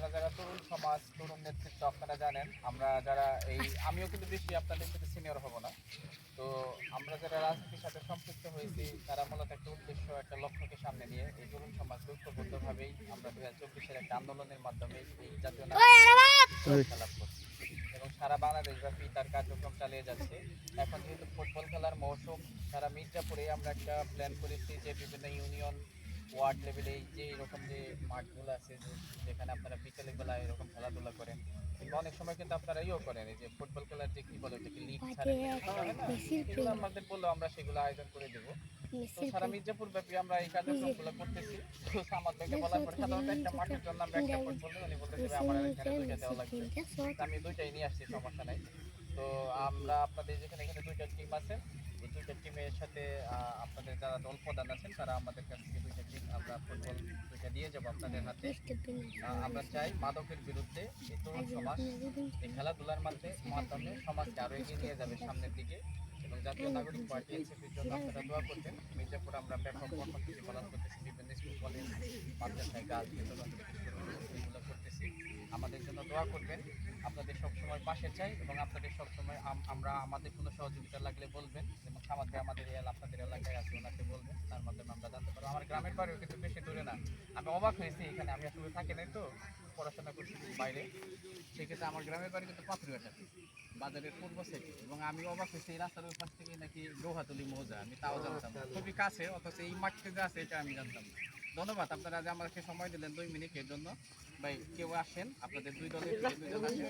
আপনারা যারা তরুণ সমাজ, তরুণ নেতৃত্ব আপনারা জানেন, আমরা যারা আমিও কিন্তু বেশি আপনাদের সাথে সিনিয়র হব না। তো আমরা যারা রাজনীতির সাথে সম্পৃক্ত হয়েছি তারা মূলত একটা উদ্দেশ্য, একটা লক্ষ্যকে সামনে নিয়ে এই তরুণ সমাজ ঐক্যবদ্ধভাবেই আমরা 2024-এর একটা আন্দোলনের মাধ্যমে এই জাতীয় নাগরিক লাভ করছি এবং সারা বাংলাদেশব্যাপী তার কার্যক্রম চালিয়ে যাচ্ছে। এখন যেহেতু ফুটবল খেলার মৌসুম, সারা মির্জাপুরে আমরা একটা প্ল্যান করেছি যে বিভিন্ন ইউনিয়ন ওয়ার্ড লেভেলে যে এরকম যে মাঠগুলো আছে, যেখানে আপনারা বিকেলে বেলা এরকম খেলাধুলা করেন, কিংবা অনেক সময় কিন্তু আপনারা ইয়েও করেন, এই যে ফুটবল খেলার যে কি বলে ওটাকে লিগ ছাড়েন, এগুলো আমাদের বললেও আমরা সেগুলো আয়োজন করে দেবো। তো সারা মির্জাপুর ব্যাপী আমরা এই কার্যক্রমগুলো করতেছি। তো সামাদ ভাইকে বলার পরে সাধারণত একটা মাঠের জন্য আমরা একটা ফুটবল উনি বলতেছি আমার এখানে দুইটা দেওয়া লাগবে, আমি দুইটাই নিয়ে আসছি, সমস্যা নাই। তো আমরা আপনাদের যেখানে এখানে দুইটা টিম আছে, এই দুইটা টিমের সাথে আপনাদের যারা দল প্রধান আছেন তারা আমাদের কাছ থেকে দুইটা টিম আমরা ফুটবল দুইটা দিয়ে যাবো আপনাদের হাতে। আমরা চাই মাদকের বিরুদ্ধে এই তরুণ সমাজ এই খেলাধুলার মাধ্যমে সমাজকে আরো এগিয়ে নিয়ে যাবে সামনের দিকে। এবং জাতীয় নাগরিক পার্টি এনসিপির জন্য আপনারা দোয়া করবেন। মির্জাপুর আমরা ব্যাপক কর্মসূচি পালন করতেছি, বিভিন্ন স্কুল কলেজ মাদ্রাসায় গাছ বিতরণ থেকে শুরু করে এগুলো করতেছি। আমাদের জন্য দোয়া করবেন, আপনাদের সবসময় পাশে চাই এবং আপনাদের সবসময় আমরা আমাদের কোনো সহযোগিতা লাগলে বলবেন, এবং সামান্য আমাদের আপনাদের এলাকায় আছে ওনাকে বলবেন, তার মাধ্যমে আমরা জানতে পারবো। আমার গ্রামের বাড়িও কিন্তু বেশি দূরে না, আমি অবাক হয়েছি, এখানে আমি আসলে থাকি নাই তো, পড়াশোনা করছি বাইরে, সেক্ষেত্রে আমার গ্রামের বাড়ি কিন্তু পাথরঘাটাতে বাজারের পূর্ব সাইডে, এবং আমি অবাক হয়েছি এই রাস্তার ওই পাশ থেকে নাকি গৌহাতলি মৌজা, আমি তাও জানতাম না, খুবই কাছে, অথচ এই মাঠে যে আছে এটা আমি জানতাম না। ধন্যবাদ আপনারা যে আমাকে সময় দিলেন 2 মিনিটের জন্য। ভাই কেউ আসেন, আপনাদের দুই দলের দুইজন আসেন।